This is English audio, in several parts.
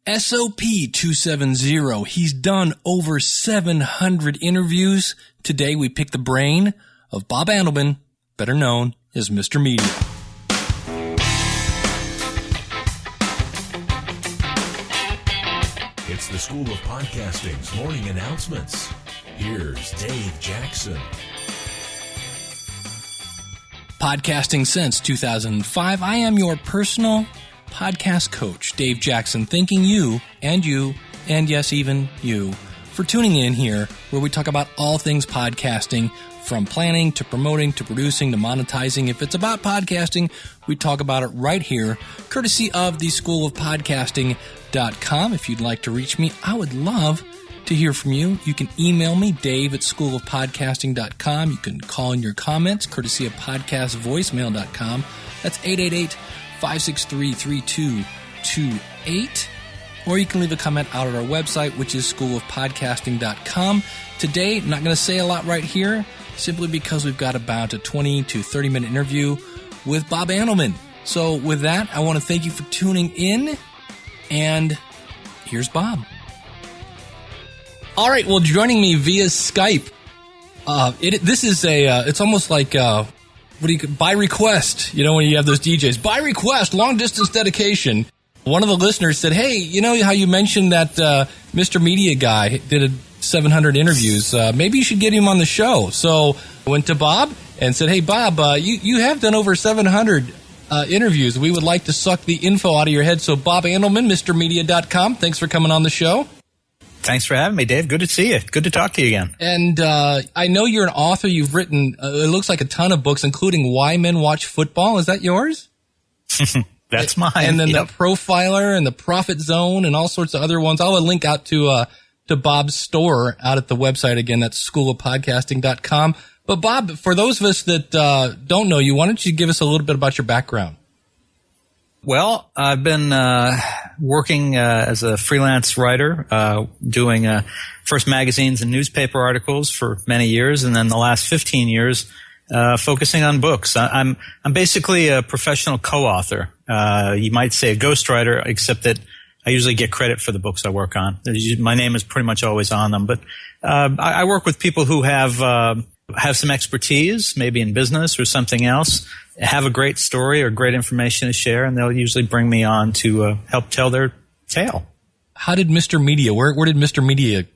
SOP 270. He's done over 700 interviews. Today we pick the brain of Bob Andelman, better known as Mr. Media. It's the School of Podcasting's morning announcements. Here's Dave Jackson. Podcasting since 2005, I am your personal podcast coach, Dave Jackson, thanking you, and yes, even you, for tuning in here, where we talk about all things podcasting, from planning to promoting to producing to monetizing. If it's about podcasting, we talk about it right here, courtesy of the School of Podcasting.com. If you'd like to reach me, I would love to hear from you. You can email me, Dave at schoolofpodcasting.com. You can call in your comments, courtesy of podcastvoicemail.com. That's 888-563-3228. Or you can leave a comment out at our website, which is schoolofpodcasting.com. Today, I'm not going to say a lot right here, simply because we've got about a 20 to 30-minute interview with Bob Andelman. So with that, I want to thank you for tuning in, and here's Bob. All right, well, joining me via Skype, it's almost like, by request, when you have those DJs, by request, long distance dedication. One of the listeners said, hey, you know how you mentioned that Mr. Media guy did 700 interviews, maybe you should get him on the show. So I went to Bob and said, hey, Bob, you have done over 700 interviews. We would like to suck the info out of your head. So Bob Andelman, MrMedia.com, thanks for coming on the show. Thanks for having me, Dave. Good to see you. Good to talk to you again. And I know you're an author. You've written, it looks like a ton of books, including Why Men Watch Football. Is that yours? That's mine. And then The Profiler and The Profit Zone and all sorts of other ones. I'll link out to Bob's store out at the website. Again, that's schoolofpodcasting.com. But Bob, for those of us that don't know you, why don't you give us a little bit about your background? Well, I've been working as a freelance writer, doing first magazines and newspaper articles for many years, and then the last 15 years focusing on books. I'm basically a professional co-author. You might say a ghostwriter, except that I usually get credit for the books I work on. My name is pretty much always on them. But I work with people who have some expertise, maybe in business or something else, have a great story or great information to share, and they'll usually bring me on to help tell their tale. How did Mr. Media, where did Mr. Media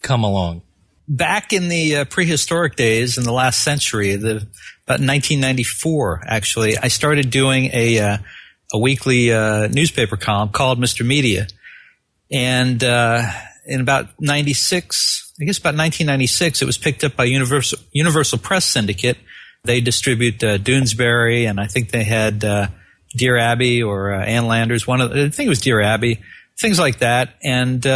come along? Back in the prehistoric days in the last century, about 1994, actually, I started doing a weekly newspaper column called Mr. Media. And in about 1996, it was picked up by Universal Press Syndicate. They distribute Doonesbury, and I think they had Dear Abby or Ann Landers. I think it was Dear Abby, things like that. And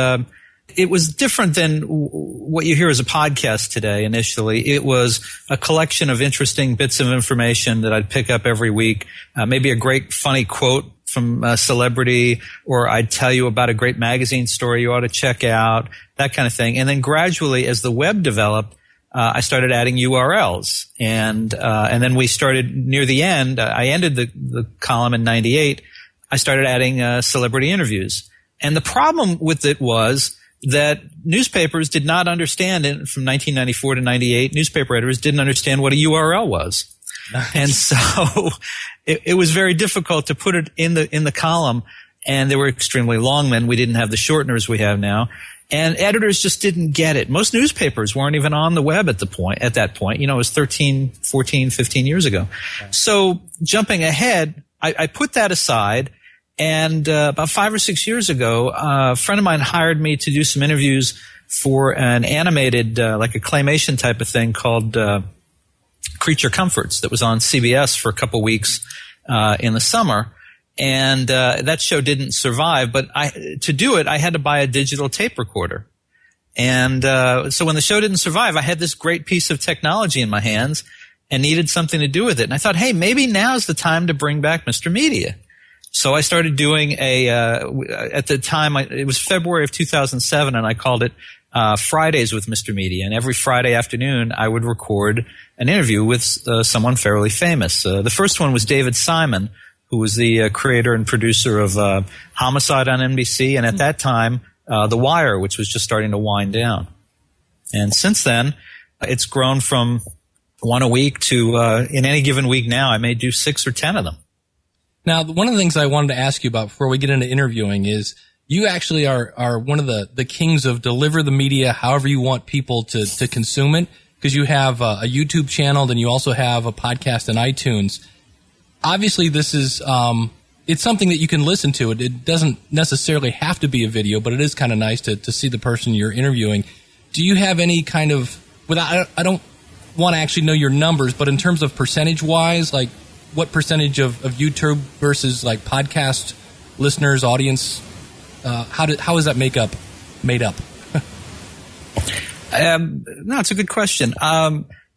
it was different than what you hear as a podcast today initially. It was a collection of interesting bits of information that I'd pick up every week, maybe a great funny quote from a celebrity, or I'd tell you about a great magazine story you ought to check out, that kind of thing. And then gradually, as the web developed, I started adding URLs. And then we started near the end. I ended the column in 98. I started adding celebrity interviews. And the problem with it was that newspapers did not understand it from 1994 to 98. Newspaper editors didn't understand what a URL was. Nice. And so it was very difficult to put it in the column, and they were extremely long then. We didn't have the shorteners we have now. And editors just didn't get it. Most newspapers weren't even on the web at that point. It was 13, 14, 15 years ago. Okay. So jumping ahead, I put that aside, and about 5 or 6 years ago, a friend of mine hired me to do some interviews for an animated, like a claymation type of thing called Creature Comforts that was on CBS for a couple weeks in the summer. And that show didn't survive, but to do it, I had to buy a digital tape recorder. And so when the show didn't survive, I had this great piece of technology in my hands and needed something to do with it. And I thought, hey, maybe now's the time to bring back Mr. Media. So I started doing at the time, it was February of 2007, and I called it Fridays with Mr. Media. And every Friday afternoon, I would record an interview with someone fairly famous. The first one was David Simon, who was the creator and producer of Homicide on NBC, and at that time, The Wire, which was just starting to wind down. And since then, it's grown from one a week to, in any given week now, I may do 6 or 10 of them. Now, one of the things I wanted to ask you about before we get into interviewing is you actually are one of the kings of deliver the media however you want people to consume it, because you have a YouTube channel, then you also have a podcast in iTunes. Obviously, this is it's something that you can listen to. It doesn't necessarily have to be a video, but it is kind of nice to see the person you're interviewing. Do you have any kind of, I don't want to actually know your numbers, but in terms of percentage-wise, like what percentage of YouTube versus like podcast listeners, audience, how is that made up? No, it's a good question.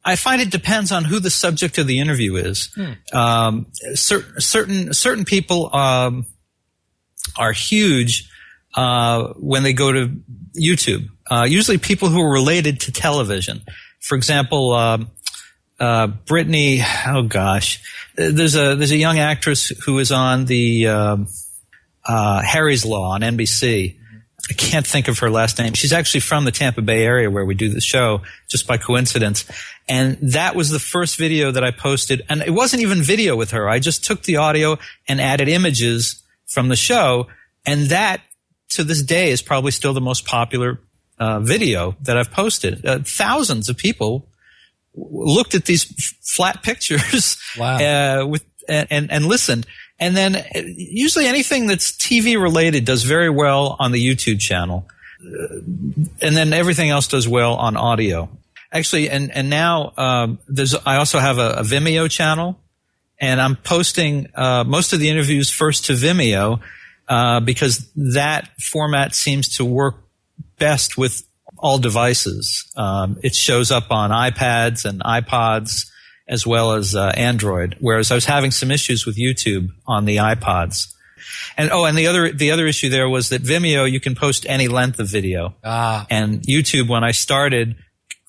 I find it depends on who the subject of the interview is. Certain people are huge when they go to YouTube. Usually people who are related to television. For example, Brittany. Oh gosh, there's a young actress who is on the Harry's Law on NBC. I can't think of her last name. She's actually from the Tampa Bay area where we do the show, just by coincidence. And that was the first video that I posted. And it wasn't even video with her. I just took the audio and added images from the show. And that, to this day, is probably still the most popular video that I've posted. Thousands of people looked at these flat pictures. Wow. And listened. And then usually anything that's TV related does very well on the YouTube channel. And then everything else does well on audio. Actually, and now I also have a Vimeo channel, and I'm posting most of the interviews first to Vimeo because that format seems to work best with all devices. It shows up on iPads and iPods as well as Android, whereas I was having some issues with YouTube on the iPods. And the other issue there was that Vimeo, you can post any length of video. And YouTube, when I started,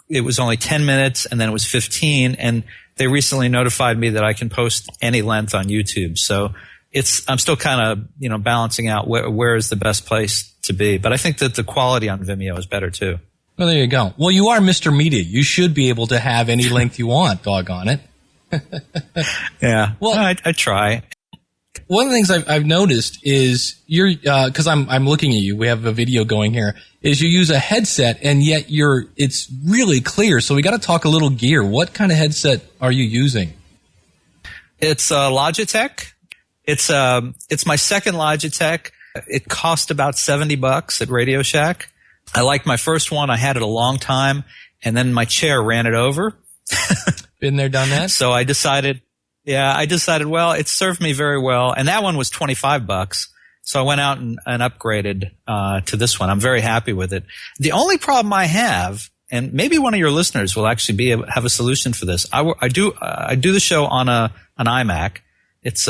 it was only 10 minutes, and then it was 15, and they recently notified me that I can post any length on YouTube. So I'm still kind of, balancing out where is the best place to be. But I think that the quality on Vimeo is better too. Well, there you go. Well, you are Mr. Media. You should be able to have any length you want, doggone it. Yeah. Well, I try. One of the things I've noticed is you're, cause I'm looking at you, we have a video going here, is you use a headset and yet it's really clear. So we got to talk a little gear. What kind of headset are you using? It's Logitech. It's my second Logitech. It cost about $70 at Radio Shack. I liked my first one. I had it a long time, and then my chair ran it over. Been there, done that? So I decided, well, it served me very well. And that one was $25. So I went out and upgraded to this one. I'm very happy with it. The only problem I have, and maybe one of your listeners will actually have a solution for this. I do the show on an iMac. It's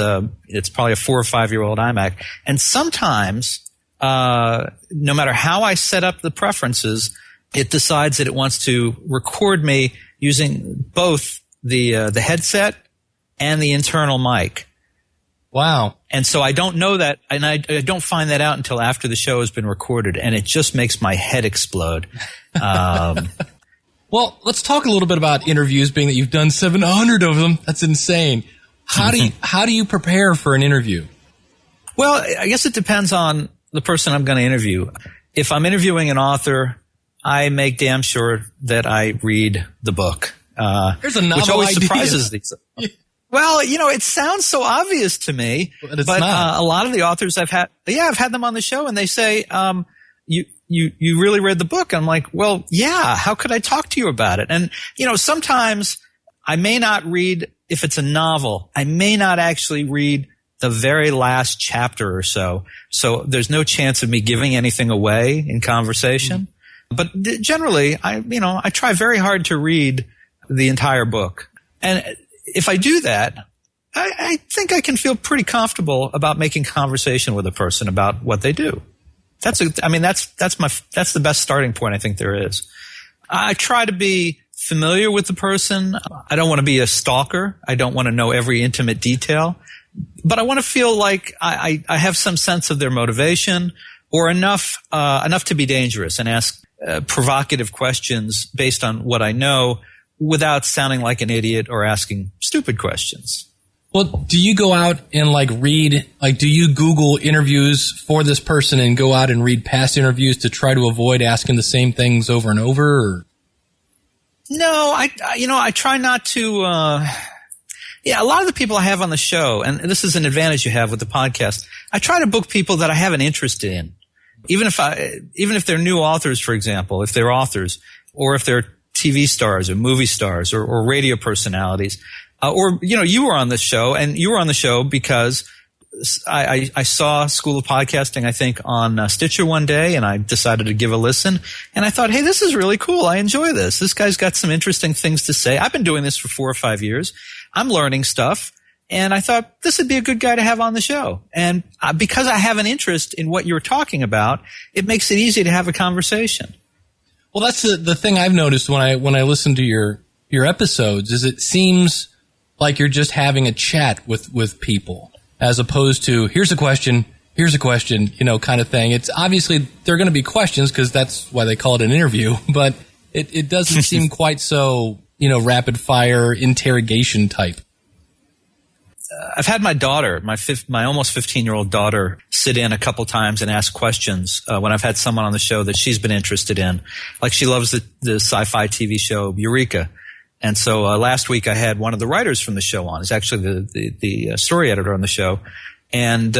probably a 4 or 5 year old iMac. And sometimes, no matter how I set up the preferences, it decides that it wants to record me using both the headset and the internal mic. Wow. And so I don't know that, and I don't find that out until after the show has been recorded, and it just makes my head explode. Well, let's talk a little bit about interviews, being that you've done 700 of them. That's insane. How do you prepare for an interview? Well, I guess it depends on the person I'm going to interview. If I'm interviewing an author, I make damn sure that I read the book. There's a novel which always idea. surprises these. Well, it sounds so obvious to me, but a lot of the authors I've had them on the show, and they say, you really read the book. I'm like, well, yeah, how could I talk to you about it? And, sometimes I may not read, if it's a novel, I may not actually read the very last chapter or so. So there's no chance of me giving anything away in conversation. But generally, I try very hard to read the entire book. And if I do that, I think I can feel pretty comfortable about making conversation with a person about what they do. That's the best starting point I think there is. I try to be familiar with the person. I don't want to be a stalker. I don't want to know every intimate detail. but I want to feel like I have some sense of their motivation, or enough to be dangerous and ask provocative questions based on what I know without sounding like an idiot or asking stupid questions. Well, do you go out and do you Google interviews for this person and go out and read past interviews to try to avoid asking the same things over and over? Or? No, I try not to. A lot of the people I have on the show, and this is an advantage you have with the podcast, I try to book people that I have an interest in. Even if they're new authors, for example, if they're authors, or if they're TV stars or movie stars or radio personalities. You were on this show, and you were on the show because I saw School of Podcasting, I think, on Stitcher one day, and I decided to give a listen. And I thought, hey, this is really cool. I enjoy this. This guy's got some interesting things to say. I've been doing this for 4 or 5 years. I'm learning stuff. And I thought this would be a good guy to have on the show. And because I have an interest in what you're talking about, it makes it easy to have a conversation. Well, that's the thing I've noticed when I listen to your episodes is it seems like you're just having a chat with people, as opposed to here's a question, kind of thing. It's obviously there are going to be questions because that's why they call it an interview, but it doesn't seem quite so, rapid fire interrogation type. I've had my daughter, my almost 15-year-old daughter, sit in a couple times and ask questions when I've had someone on the show that she's been interested in. Like she loves the sci-fi TV show Eureka. And so last week I had one of the writers from the show on. It's actually the story editor on the show. And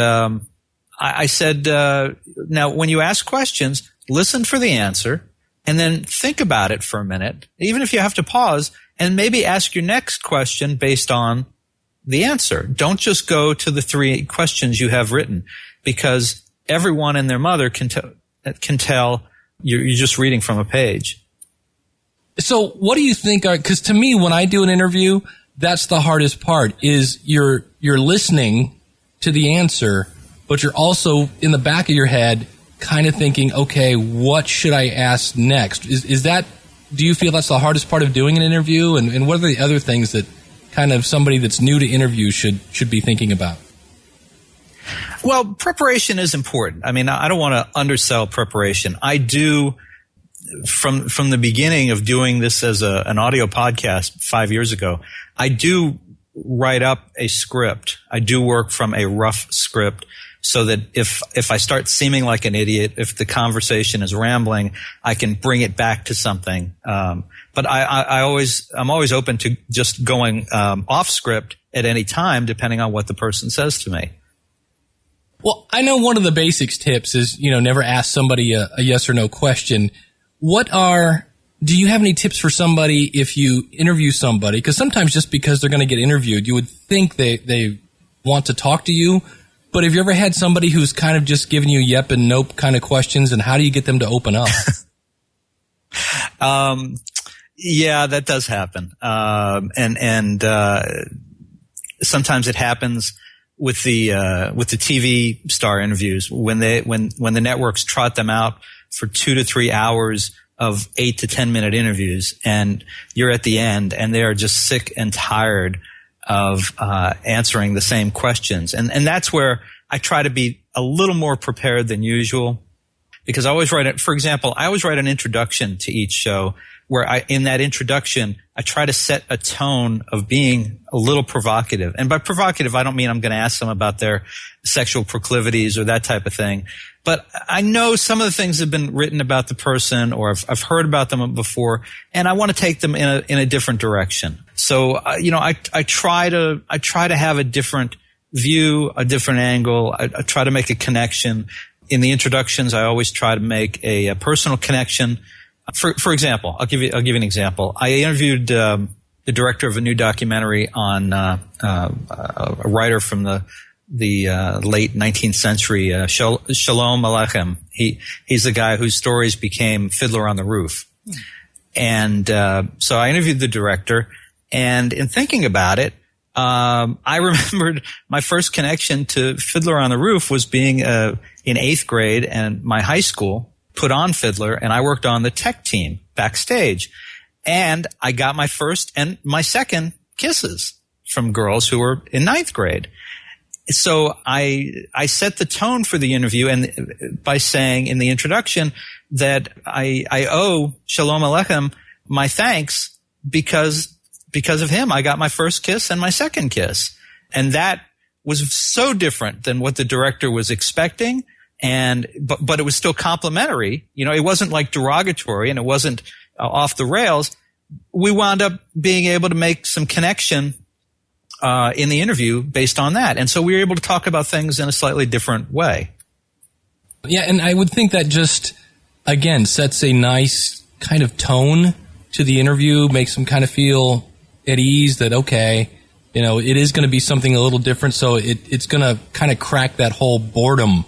I said, now when you ask questions, listen for the answer and then think about it for a minute, even if you have to pause, and maybe ask your next question based on the answer. Don't just go to the 3 questions you have written, because everyone and their mother can tell you're just reading from a page. So what do you think are, because to me, when I do an interview, that's the hardest part, is you're listening to the answer, but you're also in the back of your head kind of thinking, okay, what should I ask next? Is that, do you feel that's the hardest part of doing an interview? And what are the other things that kind of somebody that's new to interview should be thinking about? Well, preparation is important. I mean, I don't want to undersell preparation. I do, from the beginning of doing this as an audio podcast 5 years ago, I do write up a script. I do work from a rough script so that if I start seeming like an idiot, if the conversation is rambling, I can bring it back to something. But I'm always open to just going off script at any time, depending on what the person says to me. Well, I know one of the basics tips is, never ask somebody a yes or no question. Do you have any tips for somebody if you interview somebody? Because sometimes just because they're going to get interviewed, you would think they want to talk to you. But have you ever had somebody who's kind of just giving you yep and nope kind of questions, and how do you get them to open up? Yeah, that does happen. And sometimes it happens with the TV star interviews when the networks trot them out for 2 to 3 hours of 8 to 10 minute interviews, and you're at the end and they are just sick and tired of answering the same questions. And that's where I try to be a little more prepared than usual, because I always write an introduction to each show where in that introduction, I try to set a tone of being a little provocative. And by provocative, I don't mean I'm going to ask them about their sexual proclivities or that type of thing. But I know some of the things have been written about the person, or I've heard about them before, and I want to take them in a different direction. So, I try to have a different view, a different angle. I try to make a connection. In the introductions, I always try to make a personal connection. For example, I'll give you an example. I interviewed the director of a new documentary on a writer from the late 19th century, Shalom Aleichem. He's the guy whose stories became Fiddler on the Roof. And so I interviewed the director, and in thinking about it, I remembered my first connection to Fiddler on the Roof was being in 8th grade, and my high school put on Fiddler, and I worked on the tech team backstage. And I got my first and my second kisses from girls who were in 9th grade. so I set the tone for the interview and by saying in the introduction that I owe Shalom Aleichem my thanks because of him. I got my first kiss and my second kiss. And that was so different than what the director was expecting. But it was still complimentary. It wasn't like derogatory and it wasn't off the rails. We wound up being able to make some connection in the interview based on that. And so we were able to talk about things in a slightly different way. Yeah, and I would think that just, again, sets a nice kind of tone to the interview, makes them kind of feel at ease that, okay, it is going to be something a little different, so it's going to kind of crack that whole boredom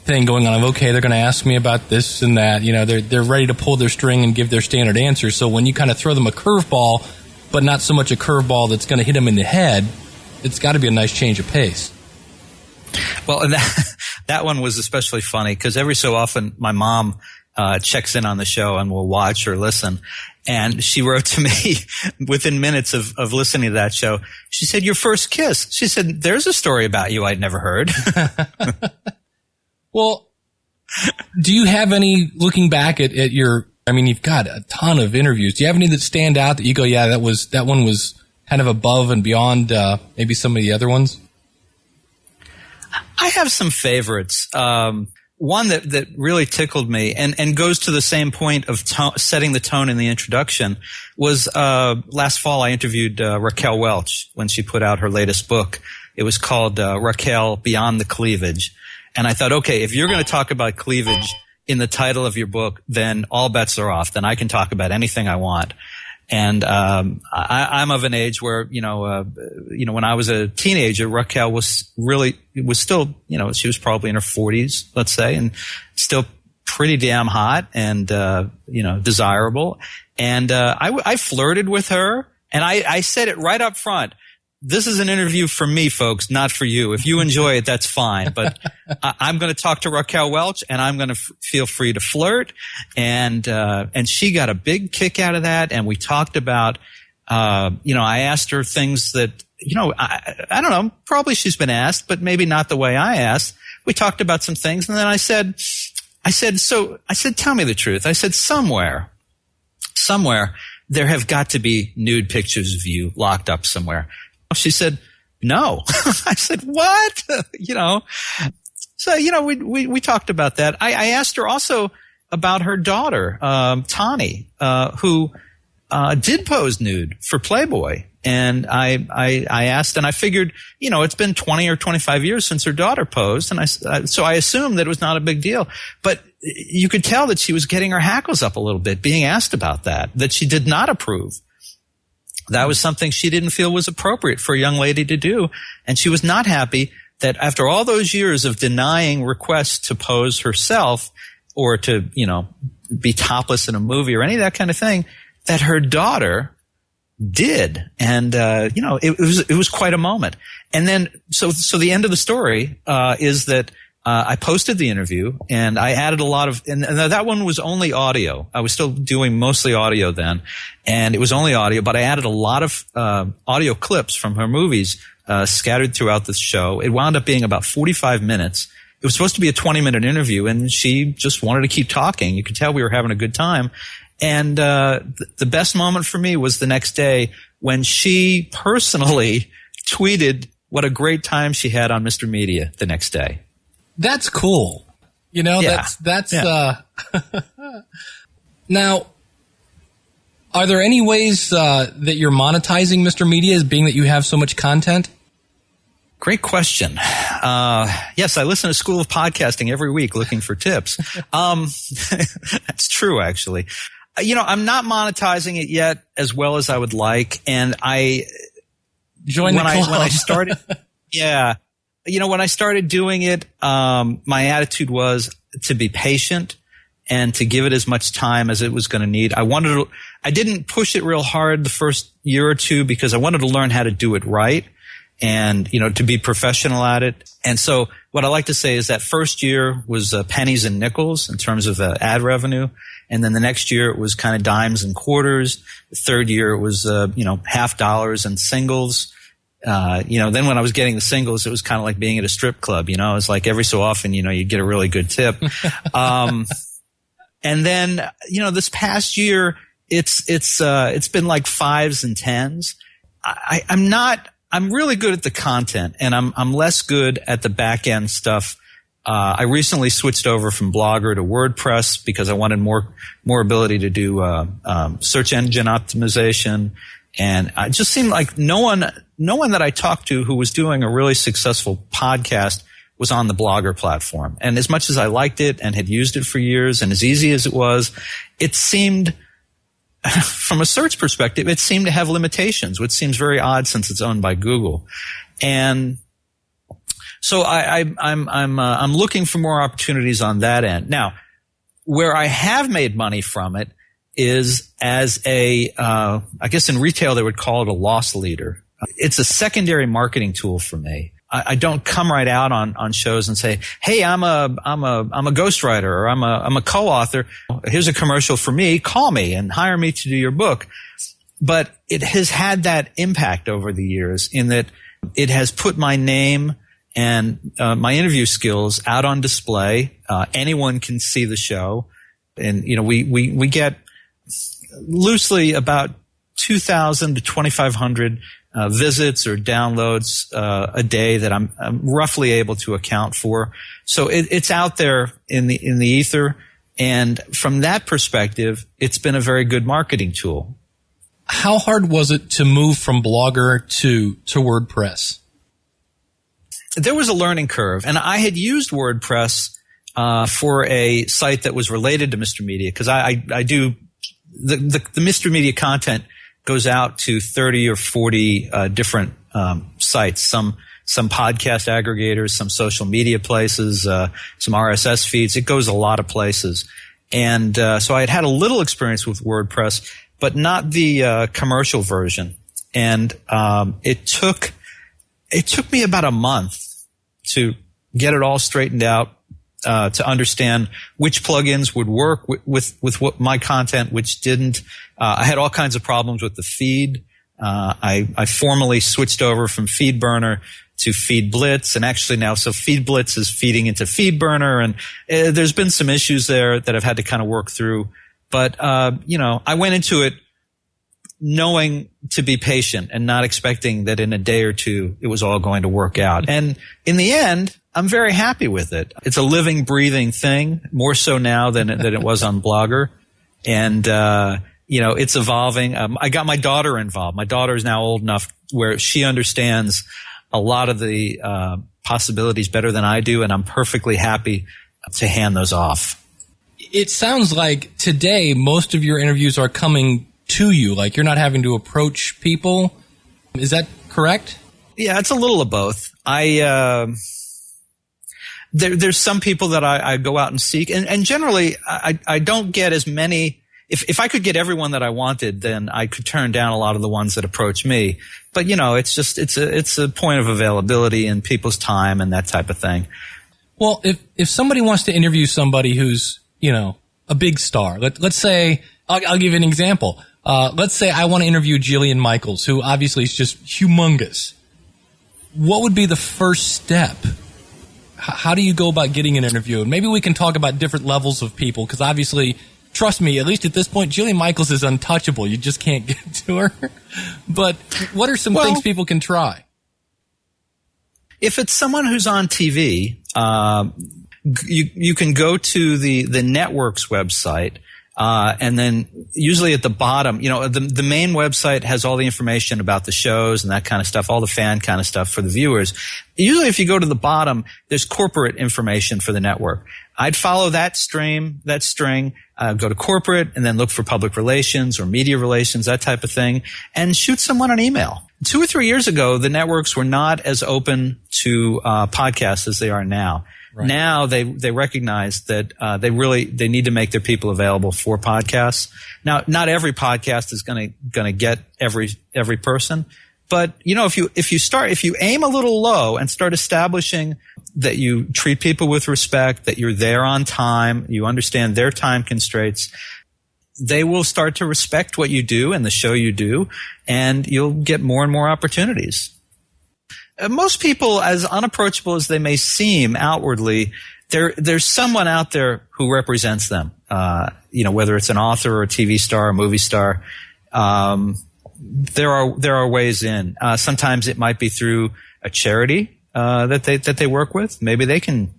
thing going on of, okay, they're going to ask me about this and that. They're ready to pull their string and give their standard answers. So when you kind of throw them a curveball, but not so much a curveball that's going to hit them in the head, it's got to be a nice change of pace. Well, and that one was especially funny because every so often my mom checks in on the show and will watch or listen. And she wrote to me within minutes of listening to that show. She said, "Your first kiss." She said, "There's a story about you I'd never heard." Well, do you have any, looking back at your, you've got a ton of interviews. Do you have any that stand out that you go, yeah, that one was kind of above and beyond maybe some of the other ones? I have some favorites. One that really tickled me and goes to the same point of setting the tone in the introduction was last fall I interviewed Raquel Welch when she put out her latest book. It was called Raquel Beyond the Cleavage. And I thought, okay, if you're going to talk about cleavage in the title of your book, then all bets are off. Then I can talk about anything I want. And I'm of an age where, when I was a teenager, Raquel was still, she was probably in her 40s, let's say, and still pretty damn hot and, desirable. And I flirted with her, and I said it right up front. This is an interview for me, folks, not for you. If you enjoy it, that's fine. But I'm going to talk to Raquel Welch, and I'm going to feel free to flirt. And she got a big kick out of that. And we talked about, I asked her things that, I don't know, probably she's been asked, but maybe not the way I asked. We talked about some things. And then I said, tell me the truth. I said, somewhere there have got to be nude pictures of you locked up somewhere. She said, no. I said, what? So, we talked about that. I asked her also about her daughter, Tani, who did pose nude for Playboy. And I asked, and I figured, it's been 20 or 25 years since her daughter posed. And so I assumed that it was not a big deal. But you could tell that she was getting her hackles up a little bit being asked about that she did not approve. That was something she didn't feel was appropriate for a young lady to do. And she was not happy that after all those years of denying requests to pose herself or to, be topless in a movie or any of that kind of thing, that her daughter did. And, it was quite a moment. And then, so the end of the story, is that, I posted the interview and I added a lot of, and that one was only audio. I was still doing mostly audio then, and it was only audio, but I added a lot of, audio clips from her movies, scattered throughout the show. It wound up being about 45 minutes. It was supposed to be a 20-minute interview, and she just wanted to keep talking. You could tell we were having a good time. And, the best moment for me was the next day when she personally tweeted what a great time she had on Mr. Media the next day. That's cool. Yeah. That's Now, are there any ways that you're monetizing Mr. Media, as being that you have so much content? Great question. Yes, I listen to School of Podcasting every week looking for tips. That's true, actually. I'm not monetizing it yet as well as I would like. And I join the club. When I started, yeah. When I started doing it, my attitude was to be patient and to give it as much time as it was going to need. I didn't push it real hard the first year or two because I wanted to learn how to do it right and, to be professional at it. And so what I like to say is that first year was pennies and nickels in terms of ad revenue. And then the next year it was kind of dimes and quarters. The third year it was, half dollars and singles. Then when I was getting the singles, it was kind of like being at a strip club. It was like every so often, you get a really good tip. And then, this past year, it's been like 5s and 10s. I'm really good at the content, and I'm less good at the back end stuff. I recently switched over from Blogger to WordPress because I wanted more ability to do search engine optimization, and it just seemed like no one that I talked to who was doing a really successful podcast was on the Blogger platform. And as much as I liked it and had used it for years, and as easy as it was, it seemed, from a search perspective, it seemed to have limitations, which seems very odd since it's owned by Google. And so I'm looking for more opportunities on that end. Now, where I have made money from it is as I guess in retail they would call it a loss leader. It's a secondary marketing tool for me. I don't come right out on shows and say, "Hey, I'm a ghostwriter, or I'm a co-author. Here's a commercial for me. Call me and hire me to do your book." But it has had that impact over the years in that it has put my name and my interview skills out on display. Anyone can see the show, and we get loosely about 2,000 to 2,500 visits or downloads a day that I'm roughly able to account for. So it's out there in the ether, and from that perspective, it's been a very good marketing tool. How hard was it to move from Blogger to WordPress? There was a learning curve, and I had used WordPress for a site that was related to Mr. Media, because I do the Mr. Media content goes out to 30 or 40 different sites, some podcast aggregators, some social media places, some RSS feeds. It goes a lot of places. And so I had a little experience with WordPress, but not the commercial version. And it took me about a month to get it all straightened out, to understand which plugins would work with what my content, which didn't. I had all kinds of problems with the feed. I formally switched over from FeedBurner to FeedBlitz, and actually now, so FeedBlitz is feeding into FeedBurner, and there's been some issues there that I've had to kind of work through. But I went into it knowing to be patient and not expecting that in a day or two it was all going to work out. And in the end, I'm very happy with it. It's a living, breathing thing, more so now than it was on Blogger. And, it's evolving. I got my daughter involved. My daughter is now old enough where she understands a lot of the possibilities better than I do, and I'm perfectly happy to hand those off. It sounds like today most of your interviews are coming to you, like you're not having to approach people. Is that correct? Yeah, it's a little of both. There's some people that I go out and seek, and generally I don't get as many. If I could get everyone that I wanted, then I could turn down a lot of the ones that approach me. But it's a point of availability and people's time and that type of thing. Well, if somebody wants to interview somebody who's a big star, let's say I'll give you an example. Let's say I want to interview Jillian Michaels, who obviously is just humongous. What would be the first step? How do you go about getting an interview? And maybe we can talk about different levels of people, because obviously, trust me, at least at this point, Jillian Michaels is untouchable. You just can't get to her. But what are some things people can try? If it's someone who's on TV, you can go to the network's website. And then usually at the bottom, the main website has all the information about the shows and that kind of stuff, all the fan kind of stuff for the viewers. Usually if you go to the bottom, there's corporate information for the network. I'd follow that string, go to corporate, and then look for public relations or media relations, that type of thing, and shoot someone an email. 2 or 3 years ago, the networks were not as open to podcasts as they are now. Right. Now they recognize that they need to make their people available for podcasts. Now, not every podcast is going to get every person, but if you aim a little low and start establishing that you treat people with respect, that you're there on time, you understand their time constraints, they will start to respect what you do and the show you do, and you'll get more and more opportunities. most people, as unapproachable as they may seem outwardly, there's someone out there who represents them. Whether it's an author or a TV star, a movie star, there are ways in. Sometimes it might be through a charity that they work with. Maybe they can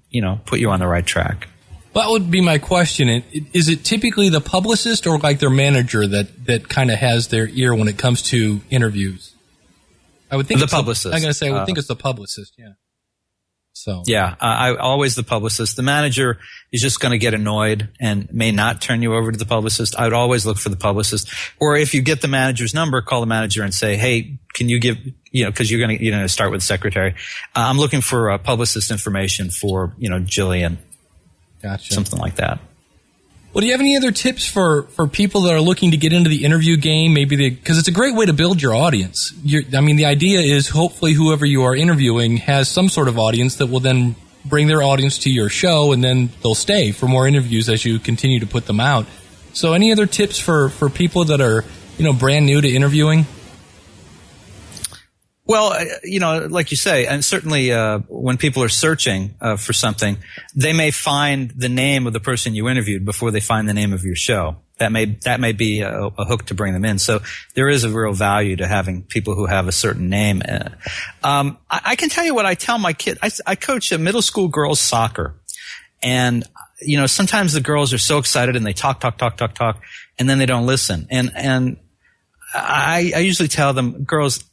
put you on the right track. That would be my question. Is it typically the publicist or like their manager that kind of has their ear when it comes to interviews? I would think the publicist. I'm going to say I would think it's the publicist. Yeah. So yeah, always the publicist. The manager is just going to get annoyed and may not turn you over to the publicist. I would always look for the publicist. Or if you get the manager's number, call the manager and say, "Hey, can you give because you're going to start with the secretary. I'm looking for publicist information for Jillian." Gotcha. Something like that. Well, do you have any other tips for people that are looking to get into the interview game? Because it's a great way to build your audience. The idea is hopefully whoever you are interviewing has some sort of audience that will then bring their audience to your show, and then they'll stay for more interviews as you continue to put them out. So any other tips for people that are, brand new to interviewing? Well, like you say, and certainly when people are searching for something, they may find the name of the person you interviewed before they find the name of your show. That may be a hook to bring them in. So there is a real value to having people who have a certain name. I can tell you what I tell my kids. I coach middle school girls soccer, and sometimes the girls are so excited and they talk, and then they don't listen. And I usually tell them, girls,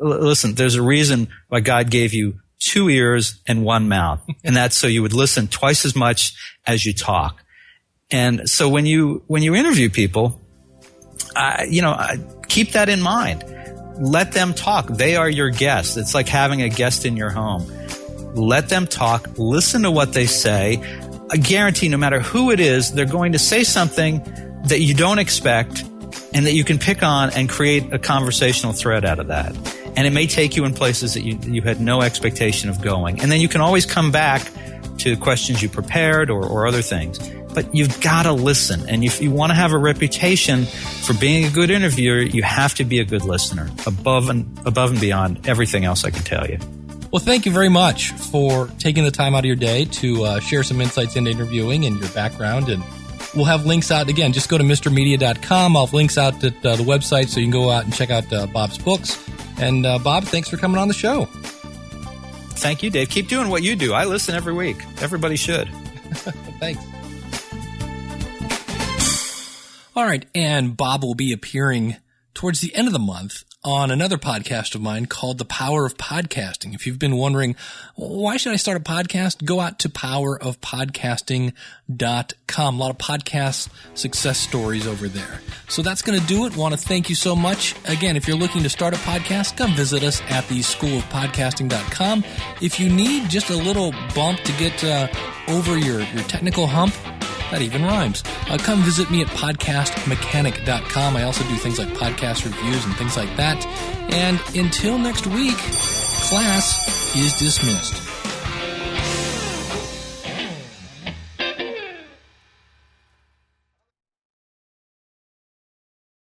listen, there's a reason why God gave you 2 ears and 1 mouth, and that's so you would listen twice as much as you talk. And so when you interview people, keep that in mind. Let them talk. They are your guests. It's like having a guest in your home. Let them talk. Listen to what they say. I guarantee no matter who it is, they're going to say something that you don't expect and that you can pick on and create a conversational thread out of that. And it may take you in places that you had no expectation of going. And then you can always come back to questions you prepared or other things. But you've got to listen. And if you want to have a reputation for being a good interviewer, you have to be a good listener, above and beyond everything else I can tell you. Well, thank you very much for taking the time out of your day to share some insights into interviewing and your background. And we'll have links out. Again, just go to MrMedia.com. I'll have links out at the website so you can go out and check out Bob's books. And Bob, thanks for coming on the show. Thank you, Dave. Keep doing what you do. I listen every week. Everybody should. Thanks. All right, and Bob will be appearing towards the end of the month on another podcast of mine called The Power of Podcasting. If you've been wondering, why should I start a podcast? Go out to powerofpodcasting.com. A lot of podcast success stories over there. So that's going to do it. Want to thank you so much. Again, if you're looking to start a podcast, come visit us at the schoolofpodcasting.com. If you need just a little bump to get over your technical hump, that even rhymes. Come visit me at podcastmechanic.com. I also do things like podcast reviews and things like that. And until next week, class is dismissed.